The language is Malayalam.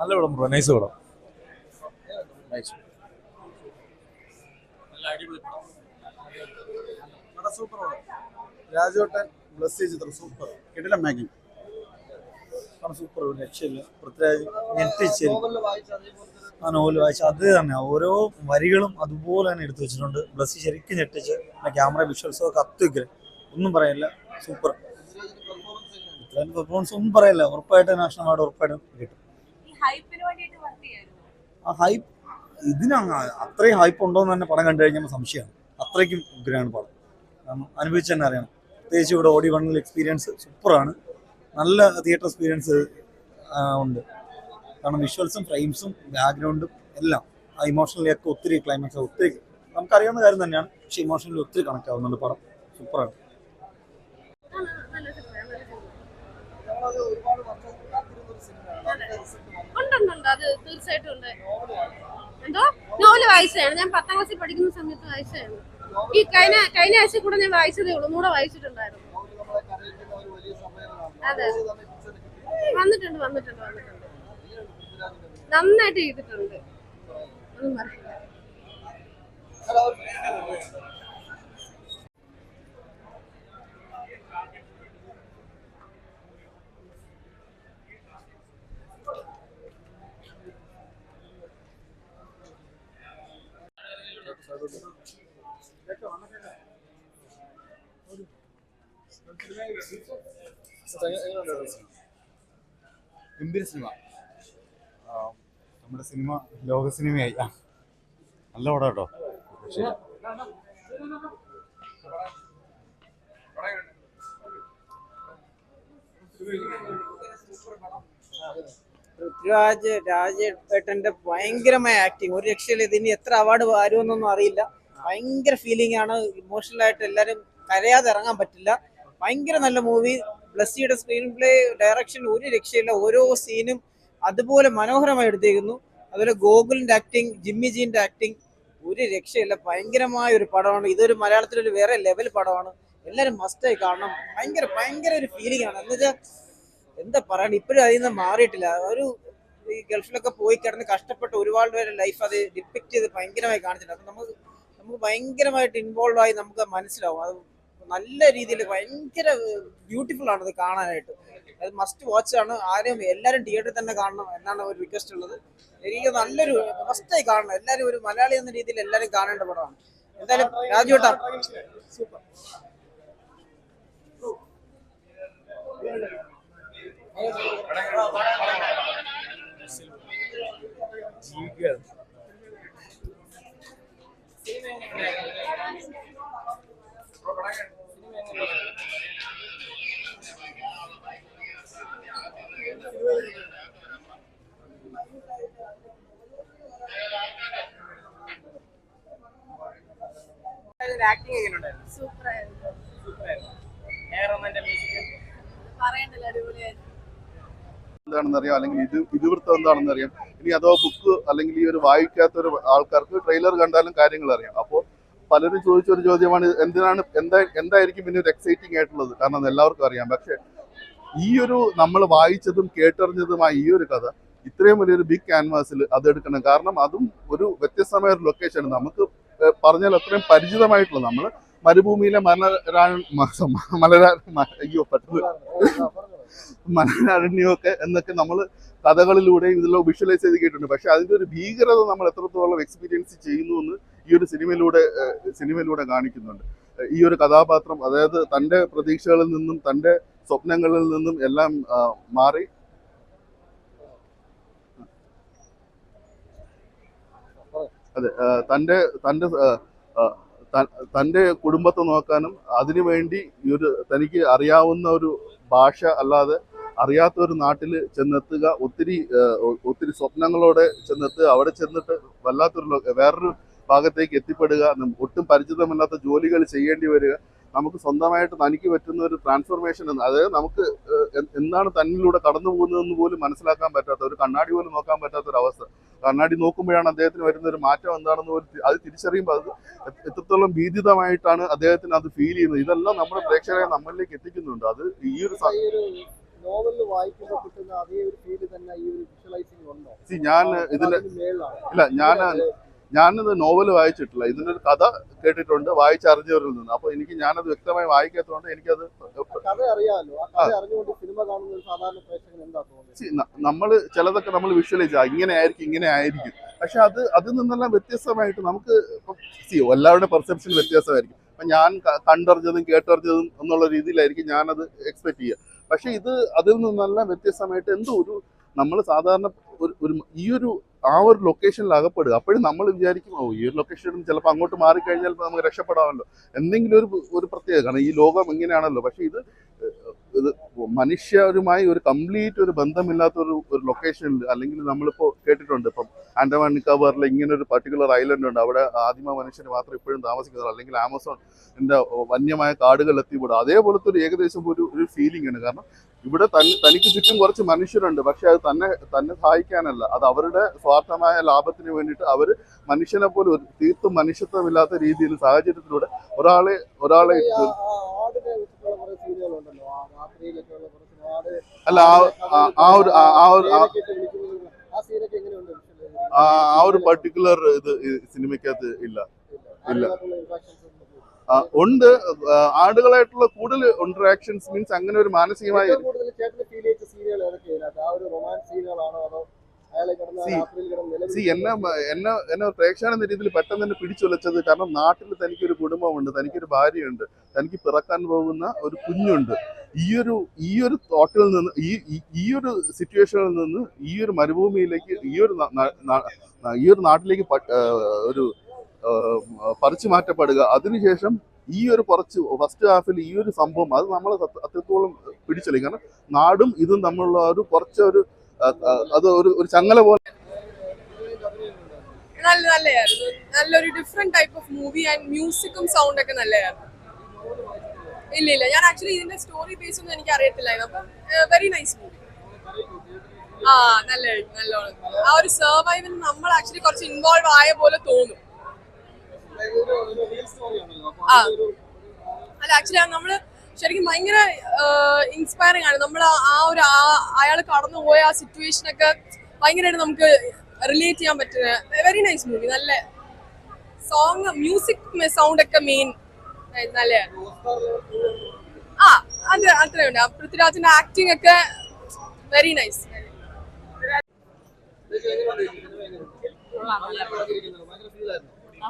നല്ല പടം ബ്രോ, നൈസ് പടം. നൈസ്. സൂപ്പർ പടം. രാജോട്ടൻ ബ്ലസ് ചിത്രം സൂപ്പർ. കിടിലം മേക്കിംഗ്. സൂപ്പർ, ഒരു രക്ഷയില്ല. പൃഥ്വിരാജ് ഞെട്ടിച്ച് ആ നോവൽ വായിച്ച അത് തന്നെ ഓരോ വരികളും അതുപോലെ തന്നെ എടുത്തു വെച്ചിട്ടുണ്ട്. ബ്ലസ് ശരിക്കും ഞെട്ടിച്ച്. ക്യാമറ വിഷ്വൽസോ ഒക്കെ അത്യുഗ്രം, ഒന്നും പറയില്ല. സൂപ്പർ. ഇത്രയും പെർഫോമൻസ് ഒന്നും പറയില്ല. ഉറപ്പായിട്ട് നാഷണൽ അവാർഡ് ഉറപ്പായിട്ടും കിട്ടും. ആ ഹൈപ്പ് ഇതിനാണ്. അത്രയും ഹൈപ്പ് ഉണ്ടോ എന്ന് തന്നെ പടം കണ്ടു കഴിഞ്ഞാൽ സംശയമാണ്. അത്രയ്ക്കും ഉഗ്രനാണ് പടം. കാരണം അനുഭവിച്ച് തന്നെ അറിയണം. പ്രത്യേകിച്ച് ഇവിടെ ഓഡി വണ്ണിൽ എക്സ്പീരിയൻസ് സൂപ്പറാണ്. നല്ല തിയേറ്റർ എക്സ്പീരിയൻസ് ഉണ്ട്. കാരണം വിഷ്വൽസും ഫ്രെയിംസും ബാക്ക്ഗ്രൗണ്ടും എല്ലാം ആ ഇമോഷണലി ഒക്കെ ഒത്തിരി ക്ലൈമാക്സ് ഒത്തിരി നമുക്കറിയാവുന്ന കാര്യം തന്നെയാണ്. പക്ഷെ ഇമോഷണലി ഒത്തിരി കണക്ട് ആവുന്നുണ്ട് പടം. സൂപ്പറാണ്. അത് തീർച്ചയായിട്ടും ഉണ്ട്. എന്തോ നോവല് വായിച്ചതാണ്. ഞാൻ 10ാം ക്ലാസ്സിൽ പഠിക്കുന്ന സമയത്ത് വായിച്ചതാണ്. ഈ കഴിഞ്ഞ ആഴ്ച കൂടെ ഞാൻ വായിച്ചതേ ഉള്ളൂ. ഒന്നുകൂടെ വായിച്ചിട്ടുണ്ടായിരുന്നു. അതെ, വന്നിട്ടുണ്ട്. നന്നായിട്ട് ചെയ്തിട്ടുണ്ട്. ഒന്നും പറയില്ല. ഗംഭീര സിനിമ. നമ്മുടെ സിനിമ ലോക സിനിമയായി. നല്ല പടം കേട്ടോ. രാജേട്ടന്റെ ഭയങ്കരമായ ആക്ടിങ്, ഒരു രക്ഷയില്ല. ഇതിന് എത്ര അവാർഡ് വരുമെന്നൊന്നും അറിയില്ല. ഭയങ്കര ഫീലിംഗ് ആണ്. ഇമോഷണൽ ആയിട്ട് എല്ലാവരും കരയാതെ ഇറങ്ങാൻ പറ്റില്ല. ഭയങ്കര നല്ല മൂവി. ബ്ലസ്സിയുടെ സ്ക്രീൻ പ്ലേ, ഡയറക്ഷൻ ഒരു രക്ഷയില്ല. ഓരോ സീനും അതുപോലെ മനോഹരമായി എടുത്തേക്കുന്നു. അതുപോലെ ഗോകുലിന്റെ ആക്ടിങ്, ജിമ്മി ജീന്റെ ആക്ടിങ് ഒരു രക്ഷയില്ല. ഭയങ്കരമായ ഒരു പടമാണ്. ഇതൊരു മലയാളത്തിലൊരു വേറെ ലെവൽ പടമാണ്. എല്ലാവരും മസ്റ്റായി കാണണം. ഭയങ്കര ഒരു ഫീലിംഗ് ആണ്. എന്നുവെച്ചാൽ എന്താ പറയണ, ഇപ്പോഴും അതിൽ നിന്ന് മാറിയിട്ടില്ല. ഒരു ഈ ഗൾഫിലൊക്കെ പോയി കിടന്ന് കഷ്ടപ്പെട്ട ഒരുപാട് പേരുടെ ലൈഫ് അത് ഡിപ്പിക്ട് ചെയ്ത് ഭയങ്കരമായി കാണിച്ചിട്ടുണ്ട്. അപ്പൊ നമുക്ക് ഭയങ്കരമായിട്ട് ഇൻവോൾവ് ആയി നമുക്ക് മനസ്സിലാവും. അത് നല്ല രീതിയിൽ ഭയങ്കര ബ്യൂട്ടിഫുൾ ആണ് അത് കാണാനായിട്ട്. അത് മസ്റ്റ് വാച്ച് ആണ്. എല്ലാവരും തിയേറ്ററിൽ തന്നെ കാണണം എന്നാണ് ഒരു റിക്വസ്റ്റ് ഉള്ളത്. എനിക്ക് നല്ലൊരു മസ്റ്റായി കാണണം. എല്ലാവരും ഒരു മലയാളി എന്ന രീതിയിൽ എല്ലാവരും കാണേണ്ട പടമാണ്. എന്തായാലും രാജുവേട്ടാ സൂപ്പർ. ആക്ടിങ് എങ്ങനെയുണ്ടായിരുന്നു? സൂപ്പറായിരുന്നു. പറയണ്ടല്ലോ, അടിപൊളിയായിരുന്നു. എന്താണെന്ന് അറിയാം, അല്ലെങ്കിൽ ഇതിവൃത്തം എന്താണെന്ന് അറിയാം. ഇനി അഥവാ ബുക്ക് അല്ലെങ്കിൽ ഈ ഒരു വായിക്കാത്തൊരു ആൾക്കാർക്ക് ട്രെയിലർ കണ്ടാലും കാര്യങ്ങൾ അറിയാം. അപ്പോൾ പലരും ചോദിച്ചൊരു ചോദ്യമാണ്, എന്തായിരിക്കും പിന്നെ ഒരു എക്സൈറ്റിംഗ് ആയിട്ടുള്ളത്? കാരണം എല്ലാവർക്കും അറിയാം. പക്ഷെ ഈ ഒരു നമ്മൾ വായിച്ചതും കേട്ടറിഞ്ഞതുമായ ഈ ഒരു കഥ ഇത്രയും വലിയൊരു ബിഗ് ക്യാൻവാസിൽ അതെടുക്കണം. കാരണം അതും ഒരു വ്യത്യസ്തമായ ഒരു ലൊക്കേഷൻ. നമുക്ക് പറഞ്ഞാൽ അത്രയും പരിചിതമായിട്ടുള്ള നമ്മൾ മരുഭൂമിയിലെ മലനാരണ്യമൊക്കെ എന്നൊക്കെ നമ്മൾ കഥകളിലൂടെയും ഇതിലൂടെ വിഷ്വലൈസ് ചെയ്ത് കേട്ടിട്ടുണ്ട്. പക്ഷെ അതിൻ്റെ ഒരു ഭീകരത നമ്മൾ എത്രത്തോളം എക്സ്പീരിയൻസ് ചെയ്യുന്നു എന്ന് ഈ ഒരു സിനിമയിലൂടെ കാണിക്കുന്നുണ്ട്. ഈ ഒരു കഥാപാത്രം, അതായത് തൻ്റെ പ്രതീക്ഷകളിൽ നിന്നും തൻ്റെ സ്വപ്നങ്ങളിൽ നിന്നും എല്ലാം മാറി തൻ്റെ കുടുംബത്തെ നോക്കാനും അതിനുവേണ്ടി തനിക്ക് അറിയാവുന്ന ഒരു ഭാഷ അല്ലാതെ അറിയാത്ത ഒരു നാട്ടിൽ ചെന്നെത്തുക, ഒത്തിരി സ്വപ്നങ്ങളോടെ ചെന്നെത്തുക, അവിടെ ചെന്നിട്ട് വേറൊരു ഭാഗത്തേക്ക് എത്തിപ്പെടുക, ഒട്ടും പരിചിതമല്ലാത്ത ജോലികൾ ചെയ്യേണ്ടി വരിക, നമുക്ക് സ്വന്തമായിട്ട് തനിക്ക് പറ്റുന്ന ഒരു ട്രാൻസ്ഫോർമേഷൻ, അതായത് നമുക്ക് എന്താണ് തന്നിലൂടെ കടന്നു പോകുന്നതെന്ന് പോലും മനസ്സിലാക്കാൻ പറ്റാത്ത, ഒരു കണ്ണാടി പോലും നോക്കാൻ പറ്റാത്ത ഒരു അവസ്ഥ. കണ്ണാടി നോക്കുമ്പോഴാണ് അദ്ദേഹത്തിന് വരുന്ന ഒരു മാറ്റം എന്താണെന്ന് പോലും അത് തിരിച്ചറിയുമ്പോൾ അത് എത്രത്തോളം ഭീതിതമായിട്ടാണ് അദ്ദേഹത്തിന് അത് ഫീൽ ചെയ്യുന്നത്. ഇതെല്ലാം നമ്മുടെ പ്രേക്ഷകരെ നമ്മളിലേക്ക് എത്തിക്കുന്നുണ്ട്. അത് ഈ ഒരു നോവലിൽ വായിക്കുമ്പോൾ കിട്ടുന്ന അതേ ഒരു ഫീല് തന്നെ ഈ ഒരു വിഷ്വലൈസിംഗ് ഉണ്ടോ? ഞാൻ ഇതിന് ഇല്ല ഞാനിത് നോവൽ വായിച്ചിട്ടില്ല, ഇതിന്റെ ഒരു കഥ കേട്ടിട്ടുണ്ട് വായിച്ചറിഞ്ഞവരിൽ നിന്ന്. അപ്പൊ ഞാനത് വ്യക്തമായി വായിക്കാത്തതുകൊണ്ട് എനിക്കത് നമ്മള് ചിലതൊക്കെ നമ്മൾ വിഷ്വലൈസ് ഇങ്ങനെ ആയിരിക്കും, പക്ഷെ അതിൽ നിന്നെല്ലാം വ്യത്യസ്തമായിട്ട് നമുക്ക് എല്ലാവരുടെ പെർസെപ്ഷൻ വ്യത്യാസമായിരിക്കും. അപ്പൊ ഞാൻ കണ്ടറിഞ്ഞതും കേട്ടറിഞ്ഞതും എന്നുള്ള രീതിയിലായിരിക്കും ഞാനത് എക്സ്പെക്ട് ചെയ്യുക. പക്ഷെ അതിൽ നിന്നെല്ലാം വ്യത്യസ്തമായിട്ട് എന്തോ നമ്മൾ സാധാരണ ഈ ഒരു ലൊക്കേഷനിൽ അകപ്പെടുക. അപ്പോഴും നമ്മൾ വിചാരിക്കും ഈ ഒരു ലൊക്കേഷനിൽ ചിലപ്പോൾ അങ്ങോട്ട് മാറിക്കഴിഞ്ഞാൽ നമുക്ക് രക്ഷപ്പെടാമല്ലോ, എന്തെങ്കിലും ഒരു പ്രത്യേകത. കാരണം ഈ ലോകം ഇങ്ങനെയാണല്ലോ. പക്ഷെ ഇത് മനുഷ്യരുമായി ഒരു കംപ്ലീറ്റ് ഒരു ബന്ധമില്ലാത്ത ഒരു ലൊക്കേഷനിൽ, അല്ലെങ്കിൽ നമ്മളിപ്പോൾ കേട്ടിട്ടുണ്ട് ഇപ്പം ആൻഡമാൻ നിക്കോബാറിലെ ഇങ്ങനെ ഒരു പർട്ടിക്കുലർ ഐലൻഡ് ഉണ്ട്, അവിടെ ആദിമ മനുഷ്യന് മാത്രം ഇപ്പോഴും താമസിക്കുന്നത്, അല്ലെങ്കിൽ ആമസോണിന്റെ വന്യമായ കാടുകൾ എത്തിപ്പെടുക. അതേപോലത്തെ ഏകദേശം ഒരു ഫീലിംഗ് ആണ്. കാരണം ഇവിടെ തനിക്ക് ചുറ്റും കുറച്ച് മനുഷ്യരുണ്ട്, പക്ഷെ അത് തന്നെ സഹായിക്കാനല്ല, അത് അവരുടെ സ്വാർത്ഥമായ ലാഭത്തിന് വേണ്ടിയിട്ട് അവർ മനുഷ്യനെ പോലെ തീർത്തും മനുഷ്യത്വമില്ലാത്ത രീതിയിൽ സാഹചര്യത്തിലൂടെ ഒരാളെ അല്ല ആ ഒരു പർട്ടിക്കുലർ ഇത് സിനിമയ്ക്കകത്ത് ഇല്ല. ഉണ്ട്, ആടുകളായിട്ടുള്ള കൂടുതൽ ഇന്ററാക്ഷൻസ് മീൻസ് അങ്ങനെ ഒരു മാനസികമായ എന്നെ പ്രേക്ഷകൻ എന്ന രീതിയിൽ പെട്ടെന്ന് തന്നെ പിടിച്ചുലച്ചത്, കാരണം നാട്ടിൽ തനിക്കൊരു കുടുംബമുണ്ട്, തനിക്കൊരു ഭാര്യയുണ്ട്, തനിക്ക് പിറക്കാൻ പോകുന്ന ഒരു കുഞ്ഞുണ്ട്. ഈ ഒരു തോട്ടിൽ നിന്ന് ഈ ഒരു സിറ്റുവേഷനിൽ നിന്ന് ഈ ഒരു മരുഭൂമിയിലേക്ക് ഈ ഒരു നാട്ടിലേക്ക് പറിച്ചു മാറ്റപ്പെടുക. അതിനുശേഷം ഈ ഒരു ഫസ്റ്റ് ഹാഫിൽ ഈ ഒരു സംഭവം അത് നമ്മളെ അത്രത്തോളം പിടിച്ചെടുക്കും. കാരണം നാടും ഇതും തമ്മിലുള്ള അത് ഒരു ചങ്ങല പോലെ. നല്ലതായിരുന്നു, നല്ലൊരു different type of movie and മ്യൂസിക്കും സൗണ്ട് ഒക്കെ നല്ലതായിരുന്നു. ഇല്ല ഞാൻ ആക്ച്വലി ഇതിന്റെ സ്റ്റോറി ബേസ് ഒന്നും എനിക്ക് അറിയത്തില്ലായിരുന്നു. അപ്പം വെരി നൈസ് മൂവി. നല്ലോണം ആ ഒരു സർവൈവൽ നമ്മൾ ആക്ച്വലി കുറച്ച് ഇൻവോൾവ് ആയ പോലെ തോന്നും. അല്ല ആക്ച്വലി നമ്മള് ശരിക്കും ഭയങ്കര ഇൻസ്പയറിംഗ് ആണ്. നമ്മൾ അയാൾ കടന്നുപോയ ആ സിറ്റുവേഷൻ ഒക്കെ ഭയങ്കരമായിട്ട് നമുക്ക് റിലേറ്റ് ചെയ്യാൻ പറ്റുന്ന വെരി നൈസ് മൂവി. നല്ല സോങ് മ്യൂസിക് സൗണ്ട് ഒക്കെ മെയിൻ നല്ല അത് അത്രയുണ്ട്. പൃഥ്വിരാജിന്റെ ആക്ടിങ് ഒക്കെ വെരി നൈസ്. ആ